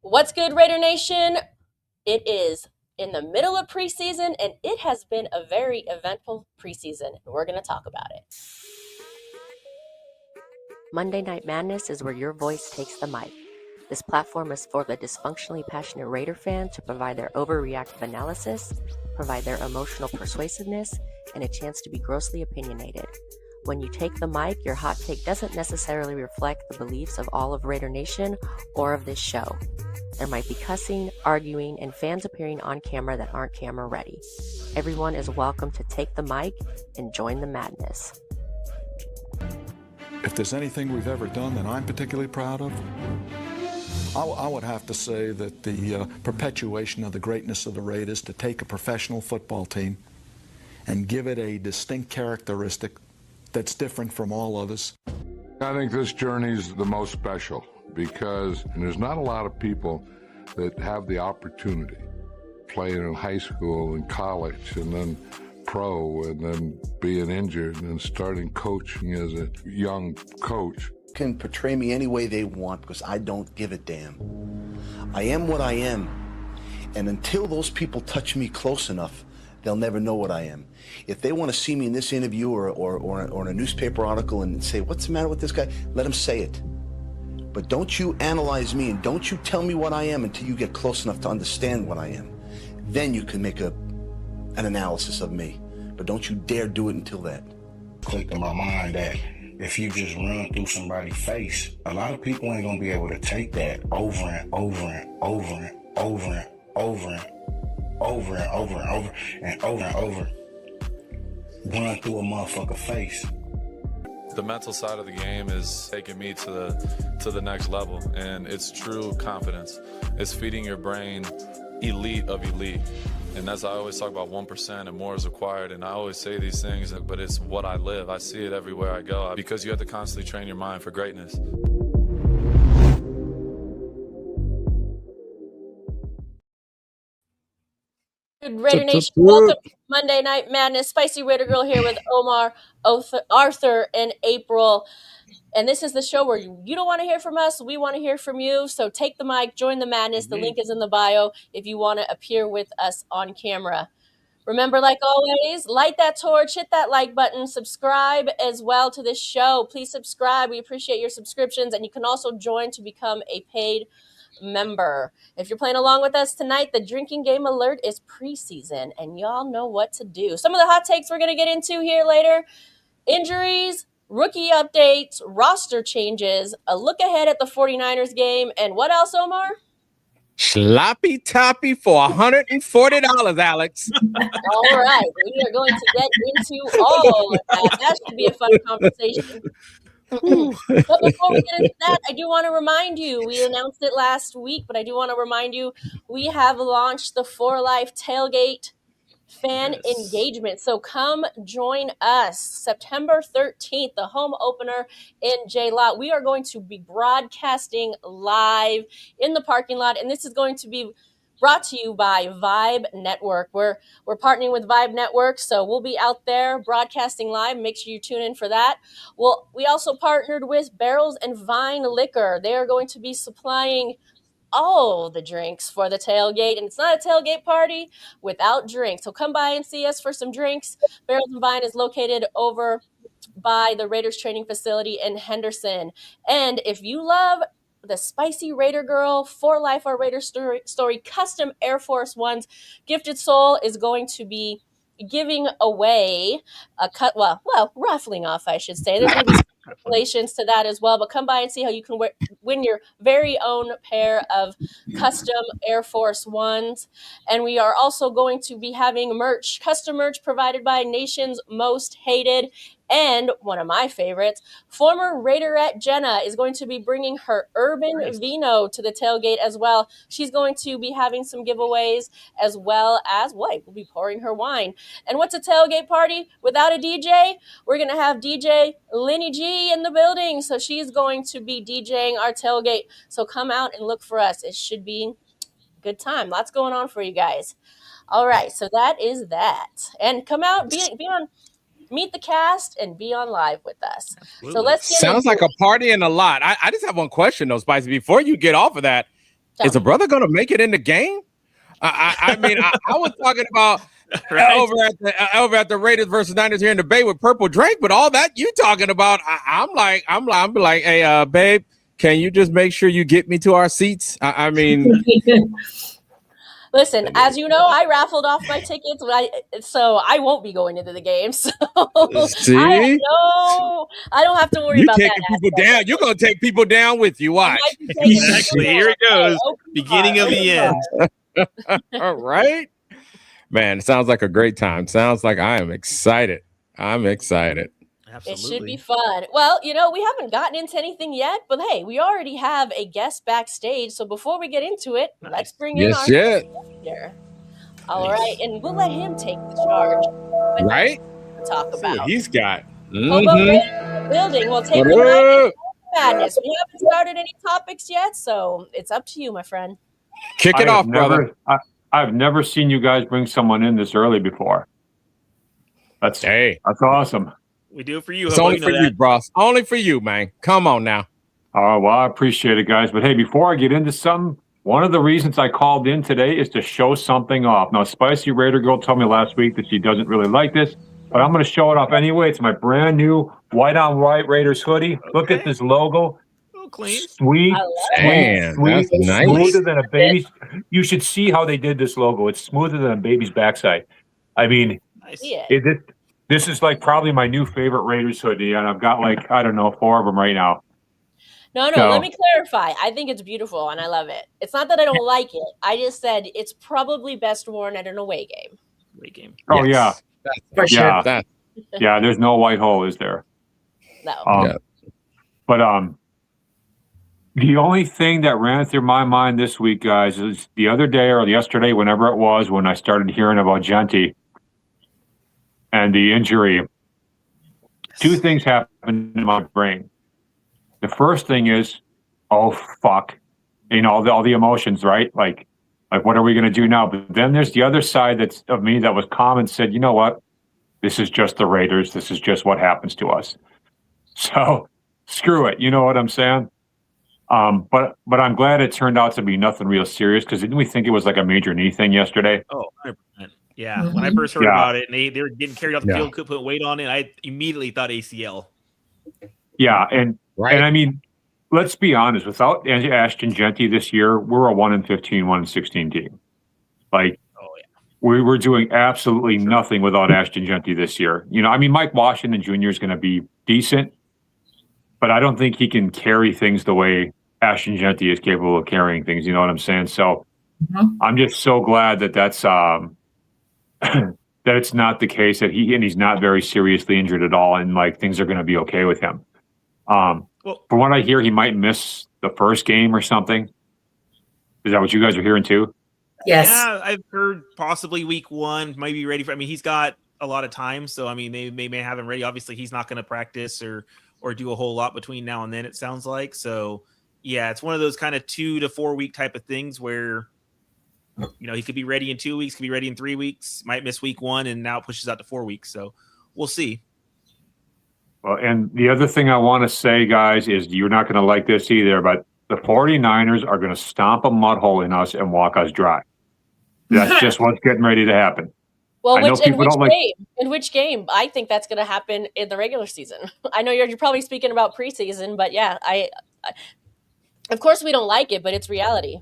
What's good, Raider Nation? It is in the middle of preseason, and it has been a very eventful preseason, and we're going to talk about it. Monday Night Madness is where your voice takes the mic. This platform is for the dysfunctionally passionate Raider fan to provide their overreactive analysis, provide their emotional persuasiveness, and a chance to be grossly opinionated. When you take the mic, your hot take doesn't necessarily reflect the beliefs of all of Raider Nation or of this show. There might be cussing, arguing, and fans appearing on camera that aren't camera ready. Everyone is welcome to take the mic and join the madness. If there's anything we've ever done that I'm particularly proud of, I would have to say that the perpetuation of the greatness of the Raiders, to take a professional football team and give it a distinct characteristic that's different from all others. I think this journey is the most special because there's not a lot of people that have the opportunity playing in high school and college and then pro and then being injured and starting coaching as a young coach. Can portray me any way they want because I don't give a damn. I am what I am, and until those people touch me close enough, they'll never know what I am. If they want to see me in this interview or in a newspaper article and say, what's the matter with this guy? Let them say it. But don't you analyze me and don't you tell me what I am until you get close enough to understand what I am. Then you can make an analysis of me. But don't you dare do it until that. Clicked in my mind that if you just run through somebody's face, a lot of people ain't gonna be able to take that over and over and over and over and over and over and over and over and over and over. Run through a motherfucker face. The mental side of the game is taking me to the next level, and it's true confidence. It's feeding your brain elite of elite. And as I always talk about 1% and more is required, and I always say these things, but it's what I live. I see it everywhere I go because you have to constantly train your mind for greatness. Good Raider Nation, welcome to Monday Night Madness. Spicy Raider Girl here with Omar, Arthur, and April. And this is the show where you don't want to hear from us. We want to hear from you. So take the mic, join the madness. The link is in the bio if you want to appear with us on camera. Remember, like always, light that torch, hit that like button, subscribe as well to this show. Please subscribe. We appreciate your subscriptions. And you can also join to become a paid member. If you're playing along with us tonight, the drinking game alert is preseason, and y'all know what to do. Some of the hot takes we're going to get into here later: injuries, rookie updates, roster changes, a look ahead at the 49ers game, and what else, Omar? Sloppy toppy for $140, Alex. All right, we are going to get into all of that. That should be a fun conversation. But before we get into that, I do want to remind you, we announced it last week, but I do want to remind you, we have launched the For Life Tailgate fan engagement. So come join us September 13th, the home opener in J-Lot. We are going to be broadcasting live in the parking lot, and this is going to be brought to you by Vibe Network. We're partnering with Vibe Network, so we'll be out there broadcasting live. Make sure you tune in for that. Well, we also partnered with Barrels and Vine Liquor. They are going to be supplying all the drinks for the tailgate, and it's not a tailgate party without drinks. So come by and see us for some drinks. Barrels and Vine is located over by the Raiders training facility in Henderson. And if you love the Spicy Raider Girl, For Life Our Raider story custom Air Force Ones, Gifted Soul is going to be giving away a raffling off, I should say. There's going to be relations to that as well, but come by and see how you can win your very own pair of custom Air Force Ones. And we are also going to be having merch, custom merch provided by Nation's Most Hated. And one of my favorites, former Raiderette Jenna is going to be bringing her Urban Vino to the tailgate as well. She's going to be having some giveaways as well as we'll be pouring her wine. And what's a tailgate party without a DJ? We're going to have DJ Lenny G in the building. So she's going to be DJing our tailgate. So come out and look for us. It should be a good time. Lots going on for you guys. All right. So that is that. And come out, be on. Meet the cast and be on live with us. Absolutely. So let's get Sounds like a party and a lot. I just have one question though, Spicy. Before you get off of that, Is a brother going to make it in the game? I mean, I was talking about over at the Raiders versus Niners here in the Bay with Purple Drake, but all that you talking about, I'm like, hey, babe, can you just make sure you get me to our seats? I mean, listen, as you know, I raffled off my tickets, so I won't be going into the game. So see, I don't have to worry about taking that. People down. You're gonna take people down with you. Watch. Exactly. Here it goes. Beginning of the end. All right, man. It sounds like a great time. Sounds like I am excited. I'm excited. Absolutely. It should be fun. Well, we haven't gotten into anything yet, but hey, we already have a guest backstage. So before we get into it, let's bring in our guest here. All right, and we'll let him take the charge. Right? To talk about. See what he's got. Building. We'll take the right madness. We haven't started any topics yet, so it's up to you, my friend. Kick it off, brother. I've never seen you guys bring someone in this early before. That's awesome. We do it for you. It's only for you, boss. Only for you, man. Come on now. Oh, well, I appreciate it, guys. But hey, before I get into something, one of the reasons I called in today is to show something off. Now, Spicy Raider Girl told me last week that she doesn't really like this, but I'm going to show it off anyway. It's my brand new white on white Raiders hoodie. Okay. Look at this logo. Clean. Sweet, nice. Smoother than a baby's. You should see how they did this logo. It's smoother than a baby's backside. I mean, this is like probably my new favorite Raiders hoodie, and I've got 4 of them right now. No, let me clarify. I think it's beautiful, and I love it. It's not that I don't like it. I just said it's probably best worn at an away game. Oh, yes. Yeah. Yeah, there's no white hole, is there? No. But the only thing that ran through my mind this week, guys, is the other day or yesterday, whenever it was, when I started hearing about Genty and the injury. Two things happened in my brain. The first thing is, oh, fuck. All the emotions, right? Like what are we going to do now? But then there's the other side of me that was calm and said, you know what? This is just the Raiders. This is just what happens to us. So screw it. You know what I'm saying? But I'm glad it turned out to be nothing real serious, because didn't we think it was like a major knee thing yesterday? Oh, 100%. Yeah. When I first heard about it and they were getting carried off the field, could put weight on it, I immediately thought ACL. Yeah, and I mean, let's be honest. Without Ashton Genty this year, we're a 1-15, 1-16 team. We were doing absolutely nothing without Ashton Genty this year. Mike Washington Jr. is going to be decent, but I don't think he can carry things the way Ashton Genty is capable of carrying things. You know what I'm saying? So I'm just so glad that that's that it's not the case, that he's not very seriously injured at all, and things are going to be okay with him. From what I hear, he might miss the first game or something. Is that what you guys are hearing too? Yes. Yeah, I've heard possibly week 1 might be ready for. He's got a lot of time, so they may have him ready. Obviously, he's not going to practice or do a whole lot between now and then, it sounds like. So yeah, it's one of those kind of 2 to 4 week type of things where he could be ready in 2 weeks, could be ready in 3 weeks, might miss week 1, and now it pushes out to 4 weeks. So we'll see. Well, and the other thing I want to say, guys, is you're not going to like this either, but the 49ers are going to stomp a mud hole in us and walk us dry. That's just what's getting ready to happen. Well, in which game? I think that's going to happen in the regular season. I know you're probably speaking about preseason, but yeah, I of course we don't like it, but it's reality.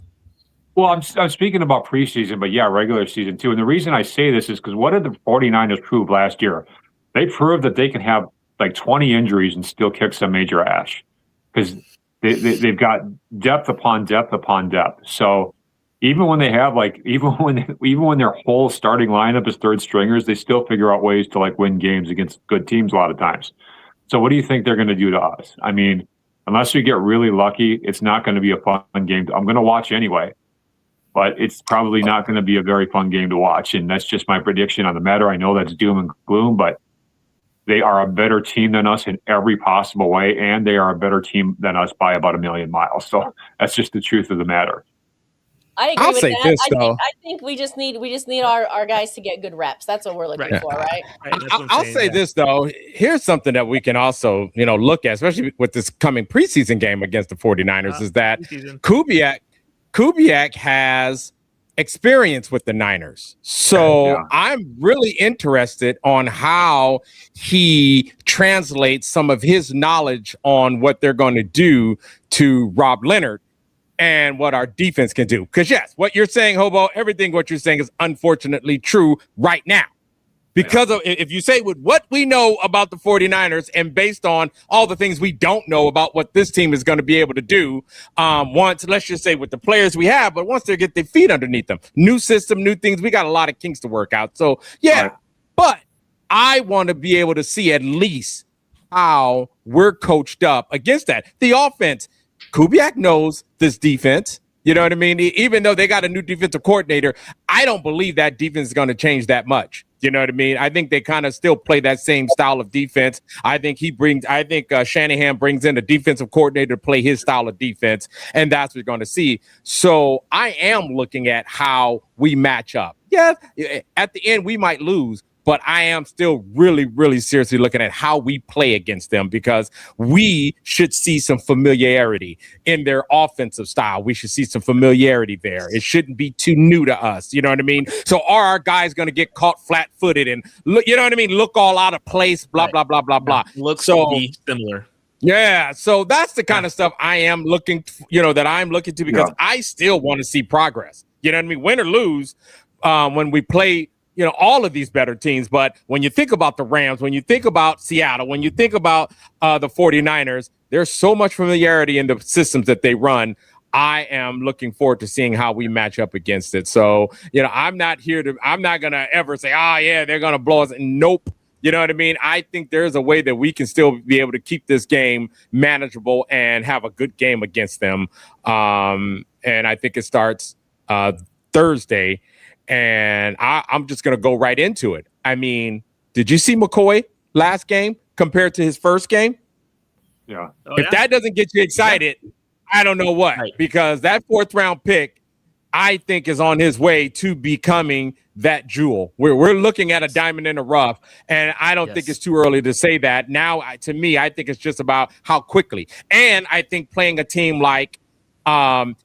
Well, I'm speaking about preseason, but yeah, regular season too. And the reason I say this is because what did the 49ers prove last year? They proved that they can have 20 injuries and still kick some major ass, because they've got depth upon depth upon depth. So even when they have even when their whole starting lineup is third stringers, they still figure out ways to win games against good teams a lot of times. So what do you think they're going to do to us? Unless you get really lucky, it's not going to be a fun game. I'm going to watch anyway, but it's probably not going to be a very fun game to watch. And that's just my prediction on the matter. I know that's doom and gloom, but they are a better team than us in every possible way, and they are a better team than us by about 1,000,000 miles. So that's just the truth of the matter. I agree with that. I think we just need our guys to get good reps. That's what we're looking for, right? I'll say this though. Here's something that we can also, look at, especially with this coming preseason game against the 49ers, is that Kubiak Kubiak has experience with the Niners. So I'm really interested on how he translates some of his knowledge on what they're going to do to Rob Leonard and what our defense can do. Because yes, what you're saying, Hobo, everything what you're saying is unfortunately true right now. Because of, if you say with what we know about the 49ers and based on all the things we don't know about what this team is going to be able to do, once, let's just say with the players we have, but once they get their feet underneath them, new system, new things, we got a lot of kinks to work out. So, but I want to be able to see at least how we're coached up against that. The offense, Kubiak knows this defense. You know what I mean? Even though they got a new defensive coordinator, I don't believe that defense is going to change that much. You know what I mean? I think they kind of still play that same style of defense. I think Shanahan brings in a defensive coordinator to play his style of defense, and that's what we're going to see. So I am looking at how we match up. Yeah, at the end, we might lose, but I am still really, really seriously looking at how we play against them because we should see some familiarity in their offensive style. We should see some familiarity there. It shouldn't be too new to us. You know what I mean? So are our guys going to get caught flat-footed and look, you know what I mean? Look all out of place, blah, blah, blah, blah, blah. Looks to be similar. Yeah, so that's the kind of stuff I am looking, that I'm looking to because I still want to see progress. You know what I mean? Win or lose, when we play, all of these better teams. But when you think about the Rams, when you think about Seattle, when you think about the 49ers, there's so much familiarity in the systems that they run. I am looking forward to seeing how we match up against it. So, I'm not going to ever say, they're going to blow us. Nope. You know what I mean? I think there's a way that we can still be able to keep this game manageable and have a good game against them. And I think it starts Thursday. And I'm just going to go right into it. I mean, did you see McCoy last game compared to his first game? Yeah. If that doesn't get you excited, I don't know what. Right. Because that 4th round pick, I think, is on his way to becoming that jewel. We're looking at a diamond in the rough, and I don't think it's too early to say that. Now, to me, I think it's just about how quickly. And I think playing a team like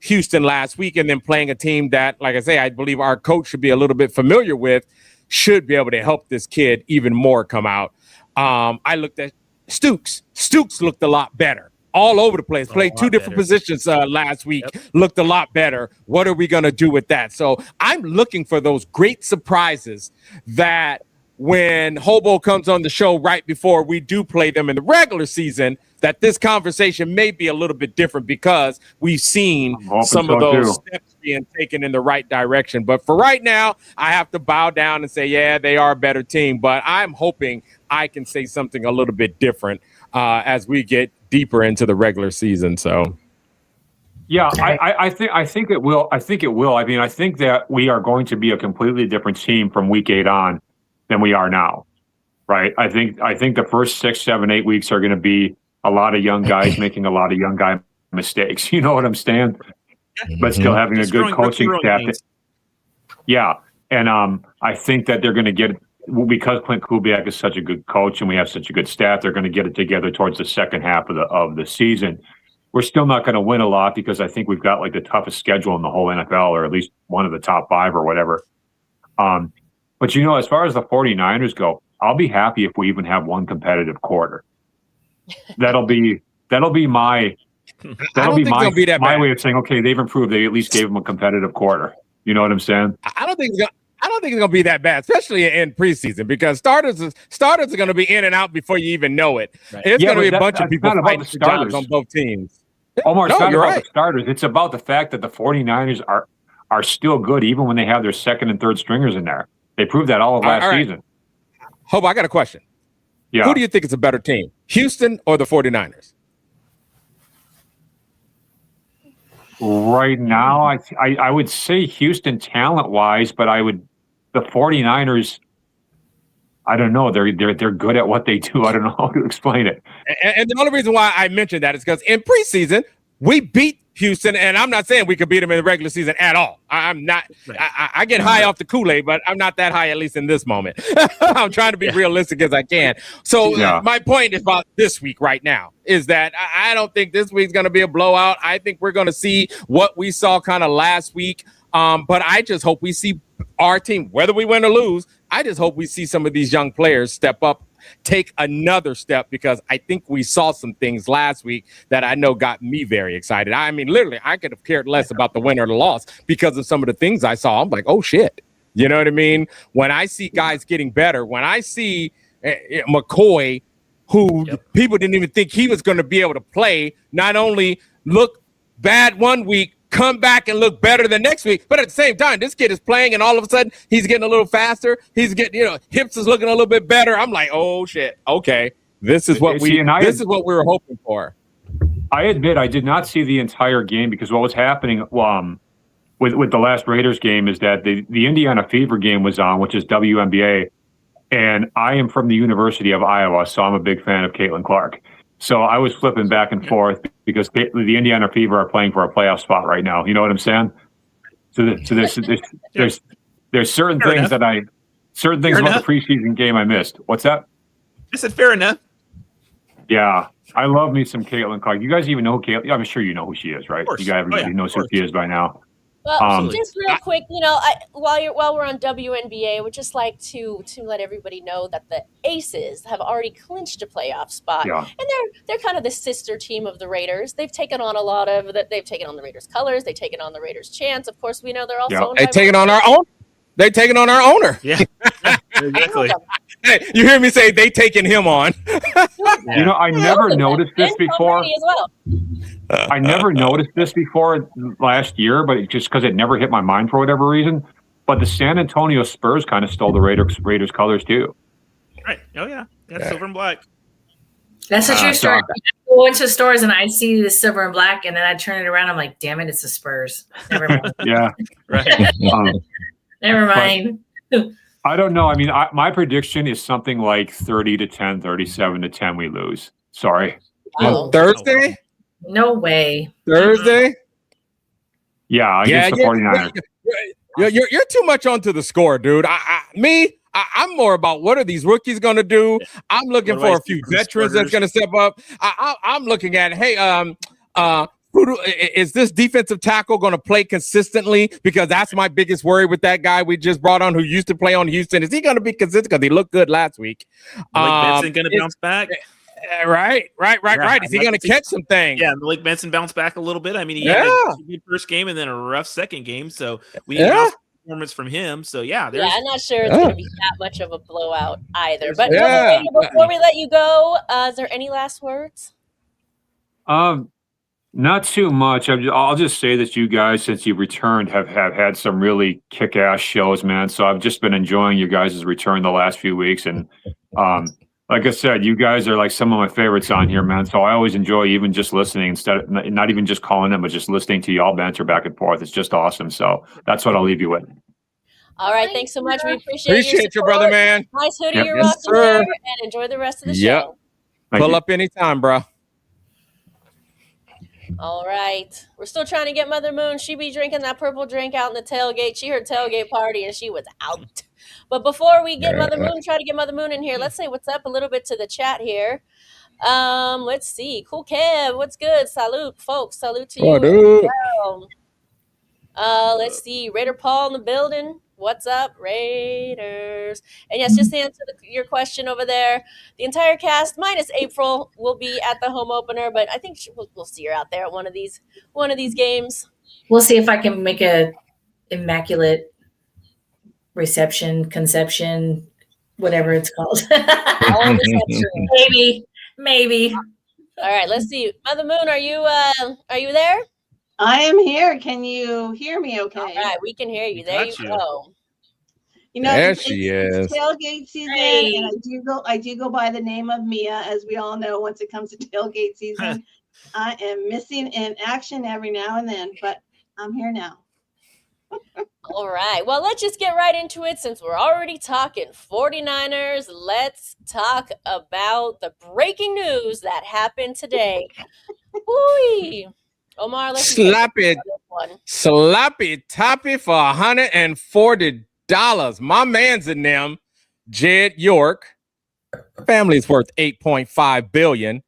Houston last week and then playing a team that, like I say, I believe our coach should be a little bit familiar with, should be able to help this kid even more come out. I looked at Stooks. Stooks looked a lot better. All over the place. Played 2 different positions last week. Looked a lot better. What are we going to do with that? So I'm looking for those great surprises that when Hobo comes on the show right before we do play them in the regular season, that this conversation may be a little bit different because we've seen some of those steps being taken in the right direction. But for right now, I have to bow down and say, yeah, they are a better team. But I'm hoping I can say something a little bit different as we get deeper into the regular season. So, yeah, I think it will. I think it will. I mean, I think that we are going to be a completely different team from week 8 on than we are now, right? I think the first 6, 7, 8 weeks are going to be a lot of young guys making a lot of young guy mistakes. You know what I'm saying? But still having a good coaching staff. And I think that they're going to get, because Klint Kubiak is such a good coach and we have such a good staff, they're going to get it together towards the second half of the season. We're still not going to win a lot because I think we've got like the toughest schedule in the whole NFL, or at least one of the top 5 or whatever. But as far as the 49ers go, I'll be happy if we even have one competitive quarter. That'll be my way of saying, okay, they've improved. They at least gave them a competitive quarter. You know what I'm saying? I don't think it's gonna be that bad, especially in preseason, because starters are gonna be in and out before you even know it. Right. It's gonna be a bunch of people fighting for jobs on both teams. Omar, it's not about the starters. It's about the fact that the 49ers are still good even when they have their second and third stringers in there. They proved that all of last season. Hope, I got a question. Yeah. Who do you think is a better team, Houston or the 49ers? Right now, I would say Houston talent-wise, but the 49ers, I don't know. They're good at what they do. I don't know how to explain it. And the only reason why I mentioned that is because in preseason, we beat Houston, and I'm not saying we could beat them in the regular season at all. I'm not. I get high off the Kool-Aid, but I'm not that high, at least in this moment. I'm trying to be realistic as I can. So my point is about this week right now is that I don't think this week's going to be a blowout. I think we're going to see what we saw kind of last week. But I just hope we see our team, whether we win or lose, I just hope we see some of these young players step up, take another step, because I think we saw some things last week that I know got me very excited. I mean, literally, I could have cared less about the win or the loss because of some of the things I saw. I'm like, oh, shit. You know what I mean? When I see guys getting better, when I see McCoy, who people didn't even think he was going to be able to play, not only look bad one week, come back and look better the next week. But at the same time, this kid is playing, and all of a sudden, he's getting a little faster. He's getting, hips is looking a little bit better. I'm like, oh shit, okay, this is what we were hoping for. I admit I did not see the entire game because what was happening with the last Raiders game is that the Indiana Fever game was on, which is WNBA, and I am from the University of Iowa, so I'm a big fan of Caitlin Clark. So I was flipping back and forth because the Indiana Fever are playing for a playoff spot right now. You know what I'm saying? So there's certain things about the preseason game I missed. What's that? I said fair enough. Yeah, I love me some Caitlin Clark. You guys even know who Caitlin? I'm sure you know who she is, right? You guys everybody knows who she is by now. Well, just real quick, while we're on WNBA, I would just like to let everybody know that the Aces have already clinched a playoff spot, and they're kind of the sister team of the Raiders. They've taken on they've taken on the Raiders' colors, they've taken on the Raiders' chants. Of course, we know they're also they've taken on our own. They're taking on our owner. Yeah, exactly. Hey, you hear me say they taking him on? I never noticed this before. As well. I never noticed this before last year, but just because it never hit my mind for whatever reason. But the San Antonio Spurs kind of stole the Raiders colors too. Right. Oh yeah. That's silver and black. That's a true story. I go into stores and I see the silver and black, and then I turn it around. I'm like, damn it, it's the Spurs. Never mind. Yeah. Right. Never mind. I don't know. I mean, my prediction is something like 30-10, 37-10. We lose. Sorry. Thursday? No way. Thursday? Yeah, against the 49ers. You're too much onto the score, dude. I'm more about what are these rookies going to do. I'm looking for a few veterans that's going to step up. I'm looking at, is this defensive tackle going to play consistently? Because that's my biggest worry with that guy we just brought on who used to play on Houston. Is he going to be consistent? Because he looked good last week. Benson going to bounce back? Right. Is he going to catch some things? Yeah, Malik Benson bounced back a little bit. I mean, he had a good first game and then a rough second game. So we need a performance from him. So I'm not sure it's going to be that much of a blowout either. But before we let you go, is there any last words? Not too much. I'll just say that you guys, since you've returned, have had some really kick-ass shows, man. So I've just been enjoying you guys' return the last few weeks. And like I said, you guys are like some of my favorites on here, man. So I always enjoy even just listening instead of not even just calling them, but just listening to y'all banter back and forth. It's just awesome. So that's what I'll leave you with. All right. Thanks so much. We appreciate you, brother, man. Nice hoodie you're rocking there, and enjoy the rest of the show. Pull up anytime, bro. All right. We're still trying to get Mother Moon. She be drinking that purple drink out in the tailgate. She heard tailgate party and she was out. But before we get try to get Mother Moon in here, let's say what's up a little bit to the chat here. Let's see. Cool Kev, what's good? Salute, folks. Salute to you. Let's see. Raider Paul in the building. What's up, Raiders? And yes, just to answer your question over there, the entire cast minus April will be at the home opener, but I think we'll see her out there at one of these games. We'll see if I can make a immaculate conception, whatever it's called. Maybe. All right, let's see. Mother Moon, are you there? I am here. Can you hear me okay? All right, we can hear you. There you go. There she is. Tailgate season, and I do go by the name of Mia, as we all know. Once it comes to tailgate season, I am missing in action every now and then, but I'm here now. All right. Well, let's just get right into it since we're already talking 49ers. Let's talk about the breaking news that happened today. Woo! Omar, let's sloppy toppy for $140. My man's in them. Jed York, family's worth $8.5 billion.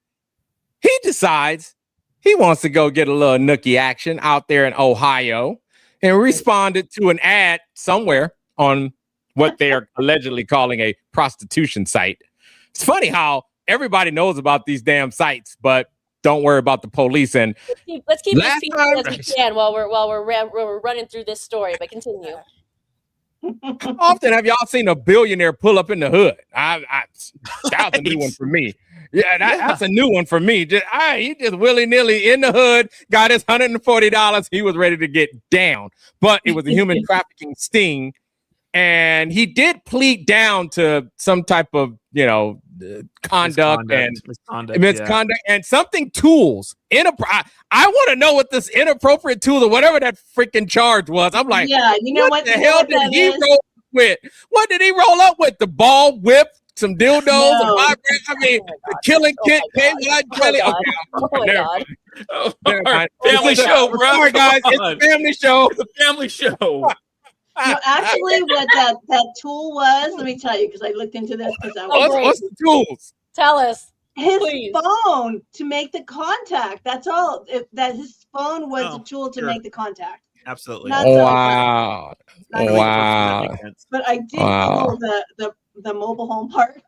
He decides he wants to go get a little nookie action out there in Ohio and responded to an ad somewhere on what they are allegedly calling a prostitution site. It's funny how everybody knows about these damn sites, but don't worry about the police. And let's keep as peaceful as we can while we're running through this story. But continue. How often have y'all seen a billionaire pull up in the hood? That was a new one for me. Yeah, that's a new one for me. He just willy-nilly in the hood, got his $140. He was ready to get down. But it was a human trafficking sting. And he did plead down to some type of, conduct and misconduct and something tools. I want to know what this inappropriate tool or whatever that freaking charge was. I'm like, what the hell did he roll with? What did he roll up with? The ball whip, some dildos, the killing kit, Family show, bro. Sorry, guys, it's a family show. It's a family show. Actually, what that tool was, let me tell you, because I looked into this. What's the tools? Tell us. His phone to make the contact. That's all. That his phone was the tool to make the contact. Absolutely. Wow. But I did Google the mobile home part.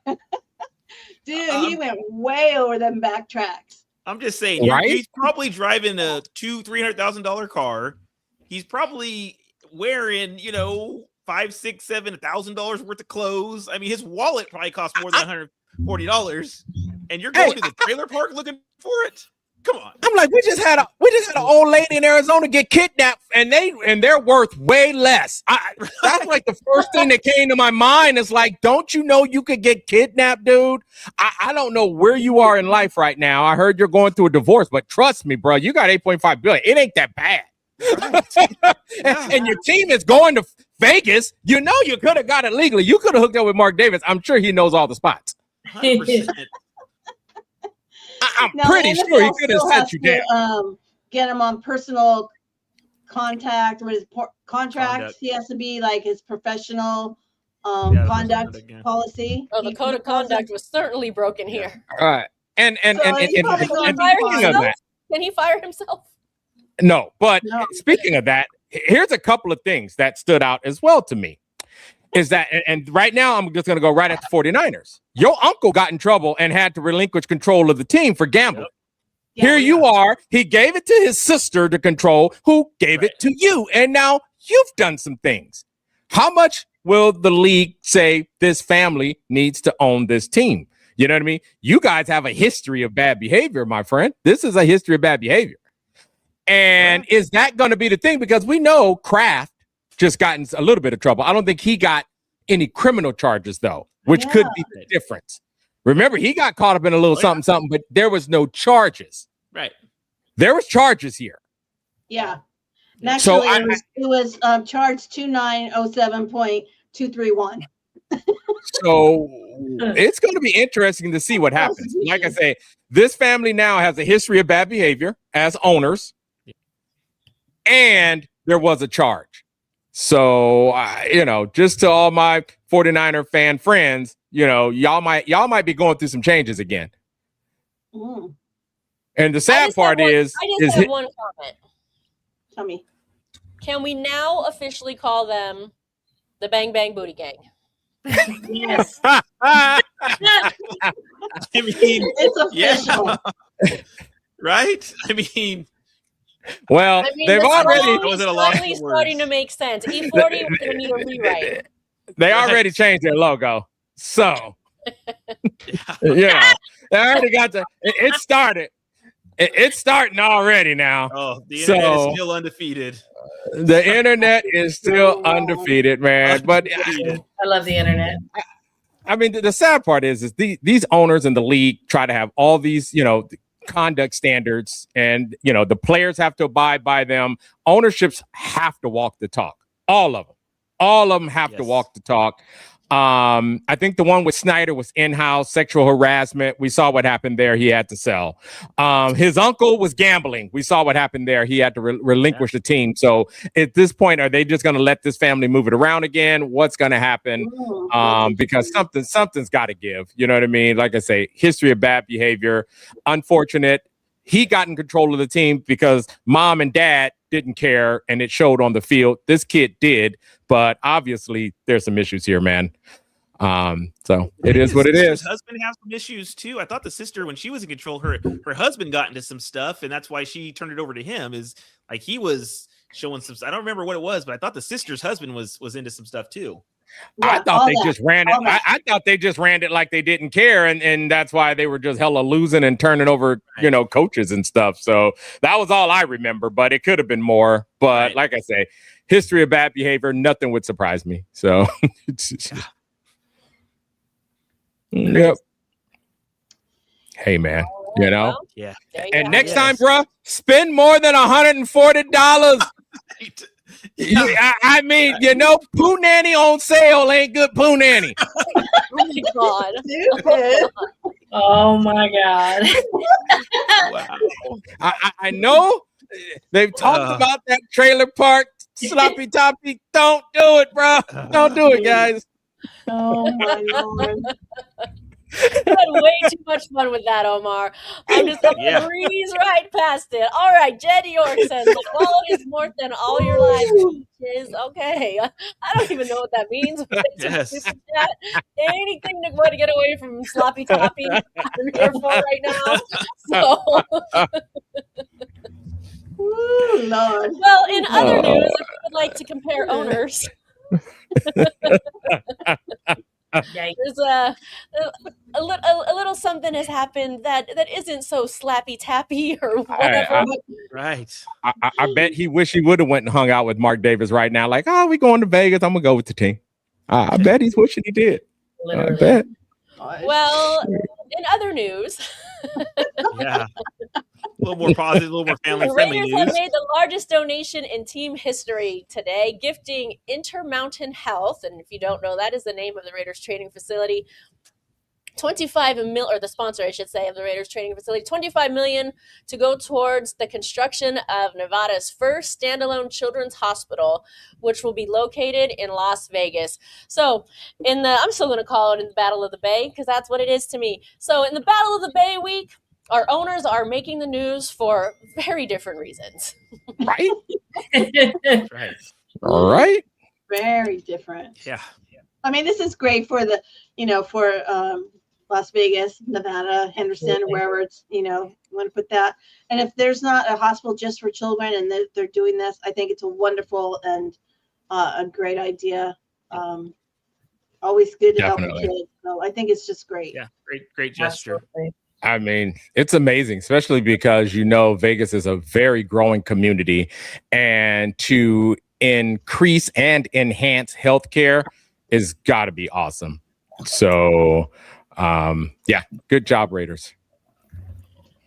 Dude, he went way over them backtracks. I'm just saying, he's probably driving a $300,000 car. He's probably wearing, $500, $600, $7,000 worth of clothes. I mean, his wallet probably costs more than $140, and you're going to the trailer park looking for it. Come on. I'm like, we just had an old lady in Arizona get kidnapped, and they're worth way less. That's like the first thing that came to my mind is like, don't you know you could get kidnapped, dude? I don't know where you are in life right now. I heard you're going through a divorce, but trust me, bro, you got $8.5 billion. It ain't that bad. And your team is going to Vegas. You could have got it legally. You could have hooked up with Mark Davis. I'm sure he knows all the spots. 100%. I'm pretty sure he could have sent you down. Get him on personal contact with his contracts. He has to be like his professional conduct policy. Oh, the code of conduct was certainly broken here. All right. And speaking of that, can he fire himself? No, but speaking of that, here's a couple of things that stood out as well to me. Is that, and right now I'm just going to go right at the 49ers. Your uncle got in trouble and had to relinquish control of the team for gambling. Yep. Here you are. He gave it to his sister to control, who gave it to you. And now you've done some things. How much will the league say this family needs to own this team? You know what I mean? You guys have a history of bad behavior, my friend. This is a history of bad behavior. And is that going to be the thing? Because we know Kraft just got in a little bit of trouble. I don't think he got any criminal charges, though, which could be the difference. Remember, he got caught up in a little something, but there was no charges. Right. There was charges here. Yeah. And actually, it was charged 2907.231. So it's going to be interesting to see what happens. Like I say, this family now has a history of bad behavior as owners, and there was a charge. So, just to all my 49er fan friends, y'all might be going through some changes again. Mm. And the sad part is... I just have one comment. Tell me. Can we now officially call them the Bang Bang Booty Gang? Yes. I mean, it's official. Yeah. Right? I mean... Well, they've already starting to make sense. E40 was going to need a rewrite. They already changed their logo, so they already got it started. It's starting already now. Oh, the internet is still undefeated. The internet is still undefeated, man. But I love the internet. I mean, the sad part is these owners in the league try to have all these, conduct standards, and the players have to abide by them. Ownerships have to walk the talk. All of them have to walk the talk. I think the one with Snyder was in-house sexual harassment. We saw what happened there. He had to sell. His uncle was gambling. We saw what happened there. He had to relinquish the team. So at this point, are they just going to let this family move it around again? What's going to happen? Because something's got to give. You know what I mean? Like I say, history of bad behavior. Unfortunate. He got in control of the team because mom and dad didn't care, and it showed on the field. This kid did, but obviously there's some issues here, man. So it is what it is. His husband has some issues too. I thought the sister, when she was in control, her husband got into some stuff, and that's why she turned it over to him. Is like he was showing some. I don't remember what it was, but I thought the sister's husband was into some stuff too. Yeah, I thought they just ran it. I thought they just ran it like they didn't care, and that's why they were just hella losing and turning over, coaches and stuff. So that was all I remember, but it could have been more. But like I say, history of bad behavior, nothing would surprise me. So, yep. Hey, man, Yeah. And next time, bro, spend more than $140. I mean, Poo Nanny on sale ain't good Poo Nanny. Oh my God. Stupid. Oh my God. Wow. I know they've talked about that trailer park sloppy toppy. Don't do it, bro. Don't do it, guys. Oh my Lord. You had way too much fun with that, Omar. I'm just going to breeze right past it. All right, Jed York says, the quality is more than all your life is. Okay. I don't even know what that means. Yes. Anything to way to get away from sloppy toppy, I'm here for right now. So, Ooh, Lord. well, in other news, if you would like to compare owners, there's a little something has happened that isn't so slappy tappy or whatever. Right. I bet he wish he would have went and hung out with Mark Davis right now. Like, we going to Vegas. I'm gonna go with the team. I bet he's wishing he did. Literally. I bet. Well, in other news, Yeah. A little more positive, a little more family the friendly Raiders news. have made the largest donation in team history today, gifting Intermountain Health, and if you don't know, that is the name of the Raiders training facility. 25 million, or the sponsor, I should say, of the Raiders training facility, 25 million to go towards the construction of Nevada's first standalone children's hospital, which will be located in Las Vegas. So I'm still going to call it in the Battle of the Bay, because that's what it is to me. So in the Battle of the Bay week, our owners are making the news for very different reasons. Right? Right. All right. Very different. Yeah. I mean, this is great for the, for Las Vegas, Nevada, Henderson, wherever it's, you want to put that. And if there's not a hospital just for children and they're doing this, I think it's a wonderful and a great idea. Always good to help the kids. So I think it's just great. Yeah. Great gesture. Absolutely. I mean, it's amazing, especially because, Vegas is a very growing community, and to increase and enhance healthcare is got to be awesome. So, good job, Raiders.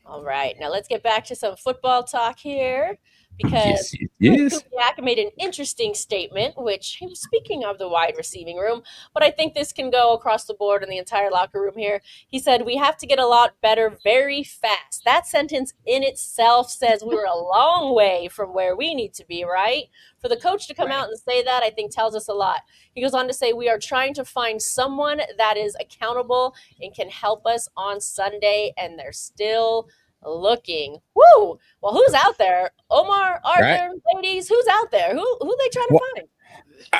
All right, now let's get back to some football talk here, because Yes. Kubiak made an interesting statement, which he was speaking of the wide receiving room, but I think this can go across the board in the entire locker room here. He said, we have to get a lot better very fast. That sentence in itself says we're a long way from where we need to be, right? For the coach to come out and say that, I think tells us a lot. He goes on to say, we are trying to find someone that is accountable and can help us on Sunday, and they're still looking. Woo! Well, who's out there? Omar, Arthur, ladies, who's out there? Who they trying to find?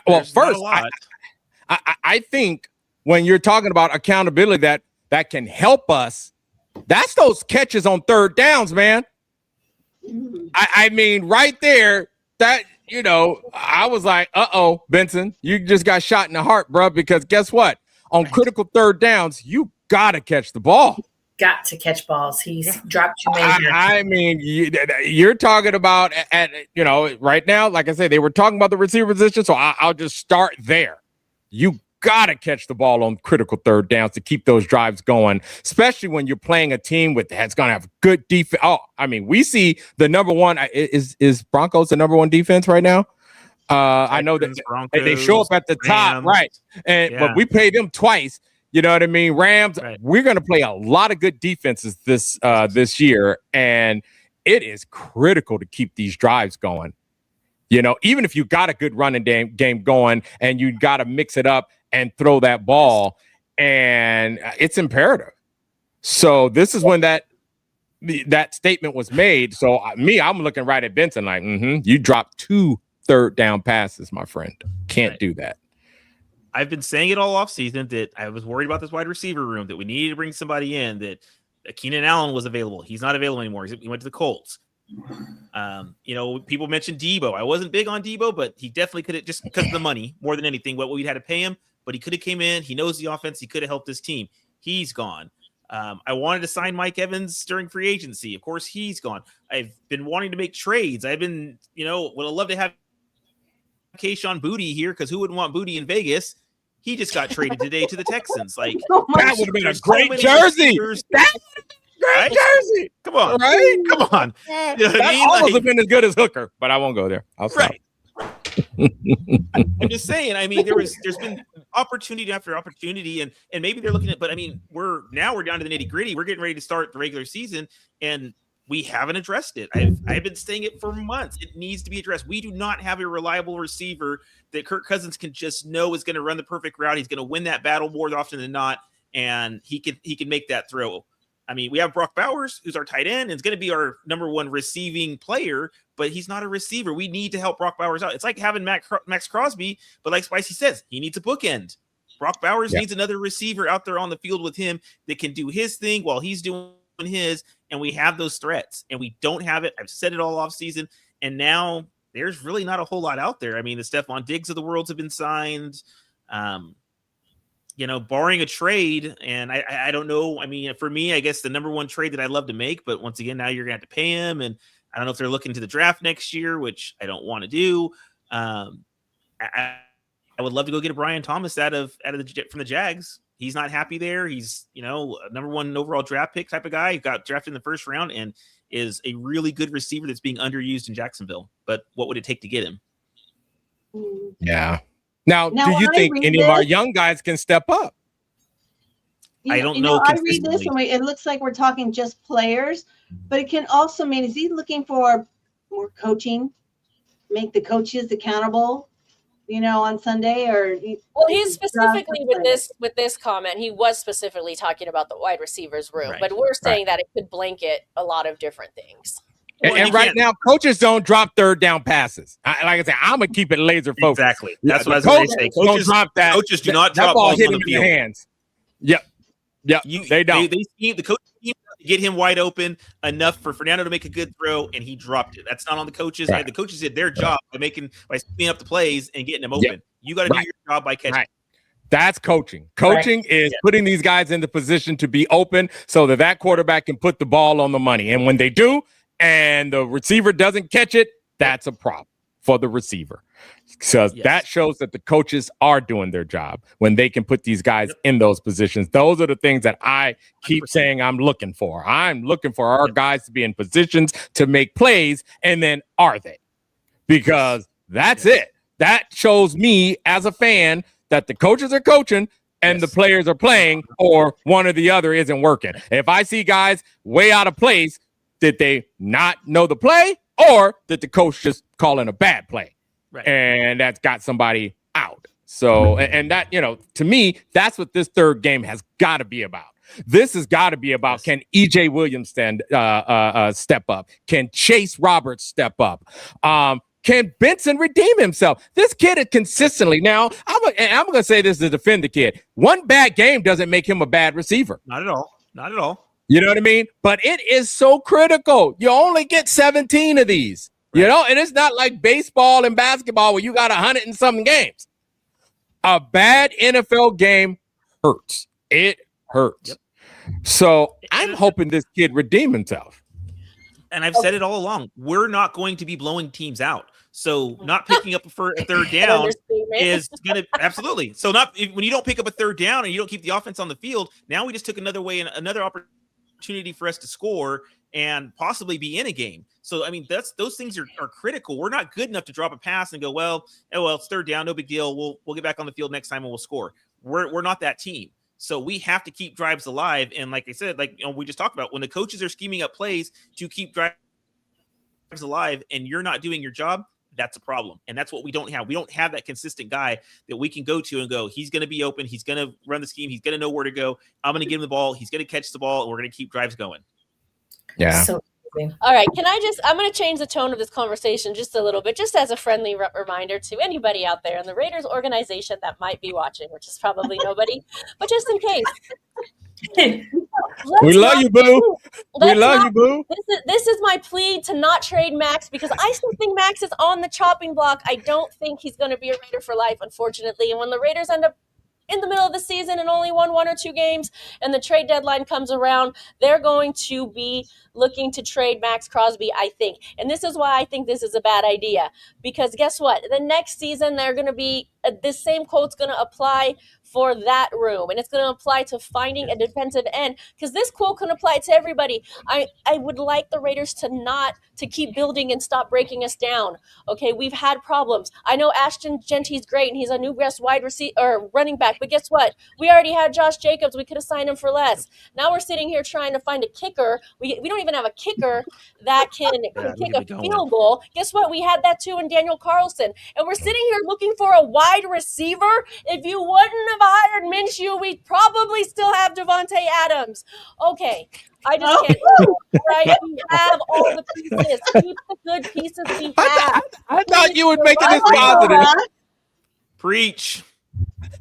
Well, There's not a first, lot. I think when you're talking about accountability that can help us, that's those catches on third downs, man. I mean, right there, that, I was like, Benson, you just got shot in the heart, bro, because guess what? On critical third downs, you got to catch the ball. Got to catch balls. He's dropped you major. I mean, you're talking about, right now, like I said, they were talking about the receiver position, so I'll just start there. You got to catch the ball on critical third downs to keep those drives going, especially when you're playing a team that's going to have good defense. Oh, I mean, we see the number one. Is Broncos the number one defense right now? I know that they show up at the top, Rams. right? But we pay them twice. You know what I mean? Rams. Right. We're going to play a lot of good defenses this year, and it is critical to keep these drives going. You know, even if you got a good running game going, and you got to mix it up and throw that ball, and it's imperative. So this is when that statement was made. So I'm looking right at Benson like, you dropped 2 third down passes, my friend. Can't do that. I've been saying it all offseason that I was worried about this wide receiver room, that we needed to bring somebody in, that Keenan Allen was available. He's not available anymore. He went to the Colts. You know, people mentioned Debo. I wasn't big on Debo, but he definitely could have, just because of the money more than anything, what we'd had to pay him, but he could have came in. He knows the offense. He could have helped this team. He's gone. I wanted to sign Mike Evans during free agency. Of course, he's gone. I've been wanting to make trades. I've been, would have loved to have Kayshon Boutte here, because who wouldn't want Boutte in Vegas? He just got traded today to the Texans. Like, that would have been a great jersey. Great jersey. Come on, right? Come on. You know what I mean? Almost Like, have been as good as Hooker, but I won't go there. I'll stop. Right. I'm just saying. I mean, there's been opportunity after opportunity, and maybe they're looking at. But I mean, we're down to the nitty gritty. We're getting ready to start the regular season, and we haven't addressed it. I've been saying it for months. It needs to be addressed. We do not have a reliable receiver that Kirk Cousins can just know is going to run the perfect route. He's going to win that battle more often than not, and he can make that throw. I mean, we have Brock Bowers, who's our tight end, and is going to be our number one receiving player, but he's not a receiver. We need to help Brock Bowers out. It's like having Max Crosby, but like Spicy says, he needs a bookend. Brock Bowers needs another receiver out there on the field with him that can do his thing while he's doing his, and we have those threats, and we don't have it. I've said it all off season, and now there's really not a whole lot out there. I mean, the Stephon Diggs of the world have been signed. Barring a trade, and I don't know. I mean, for me, I guess the number one trade that I'd love to make, but once again, now you're going to have to pay him, and I don't know if they're looking to the draft next year, which I don't want to do. I would love to go get a Brian Thomas from the Jags. He's not happy there. He's, a number one overall draft pick type of guy. He got drafted in the first round and is a really good receiver that's being underused in Jacksonville. But what would it take to get him? Yeah. Now, do you think any of our young guys can step up? I don't know. I read this and it looks like we're talking just players, but it can also mean, is he looking for more coaching, make the coaches accountable, on Sunday, or? Well, he's specifically with this comment, he was specifically talking about the wide receivers room, but we're saying that it could blanket a lot of different things. And right now, coaches don't drop third down passes. Like I said, I'm gonna keep it laser focused. Exactly. That's what I was going to say. Coaches don't drop that. Coaches do not that drop ball balls hit on him the in field. the hands. Yep. They don't. The coach get him wide open enough for Fernando to make a good throw, and he dropped it. That's not on the coaches. Right. The coaches did their job by speeding up the plays and getting them open. Yep. You got to do your job by catching. Right. That's coaching. Coaching is putting these guys in the position to be open so that quarterback can put the ball on the money. And when they do, and the receiver doesn't catch it, that's a problem for the receiver. So that shows that the coaches are doing their job when they can put these guys in those positions. Those are the things that I keep 100%. Saying I'm looking for. I'm looking for our guys to be in positions to make plays, and then are they? Because that's it. That shows me as a fan that the coaches are coaching and the players are playing, or one or the other isn't working. If I see guys way out of place, did they not know the play, or did the coach just call in a bad play? Right. And that's got somebody out. So, and that, to me, that's what this third game has got to be about. This has got to be about, can EJ Williams step up? Can Chase Roberts step up? Can Benson redeem himself? This kid is consistently, now, I'm going to say this to defend the kid. One bad game doesn't make him a bad receiver. Not at all. Not at all. You know what I mean? But it is so critical. You only get 17 of these, and it's not like baseball and basketball where you got 100 and something games. A bad NFL game hurts. It hurts. Yep. So I'm hoping this kid redeem himself. And I've said it all along. We're not going to be blowing teams out. So not picking up a third down is going to absolutely. So when you don't pick up a third down and you don't keep the offense on the field, now we just took another opportunity for us to score, and possibly be in a game. So, I mean, those things are critical. We're not good enough to drop a pass and go, well, it's third down, no big deal. We'll get back on the field next time and we'll score. We're not that team. So we have to keep drives alive. And like I said, we just talked about, when the coaches are scheming up plays to keep drives alive and you're not doing your job, that's a problem. And that's what we don't have. We don't have that consistent guy that we can go to and go, he's going to be open. He's going to run the scheme. He's going to know where to go. I'm going to give him the ball. He's going to catch the ball and we're going to keep drives going. Yeah. So all right. I'm going to change the tone of this conversation just a little bit, just as a friendly reminder to anybody out there in the Raiders organization that might be watching, which is probably nobody, but just in case. We love you, boo. We love you, boo. This is my plea to not trade Max, because I still think Max is on the chopping block. I don't think he's going to be a Raider for life, unfortunately. And when the Raiders end up in the middle of the season and only won 1 or 2 games and the trade deadline comes around, they're going to be looking to trade Max Crosby, I think. And this is why I think this is a bad idea, because guess what? The next season, they're going to be this same quote's going to apply for that room, and it's going to apply to finding a defensive end, because this quote can apply to everybody. I would like the Raiders to keep building and stop breaking us down. Okay, we've had problems. I know Ashton Genty's great, and he's a new best wide receiver or running back, but guess what? We already had Josh Jacobs. We could have signed him for less. Now we're sitting here trying to find a kicker. We don't even have a kicker that can kick a field goal. Guess what? We had that too in Daniel Carlson, and we're sitting here looking for a wide receiver. If you wouldn't have hired Minshew, we'd probably still have Devontae Adams. Okay, I just can't. Right? We have all the pieces. Keep the good pieces we have. I thought you would make it this positive. Preach.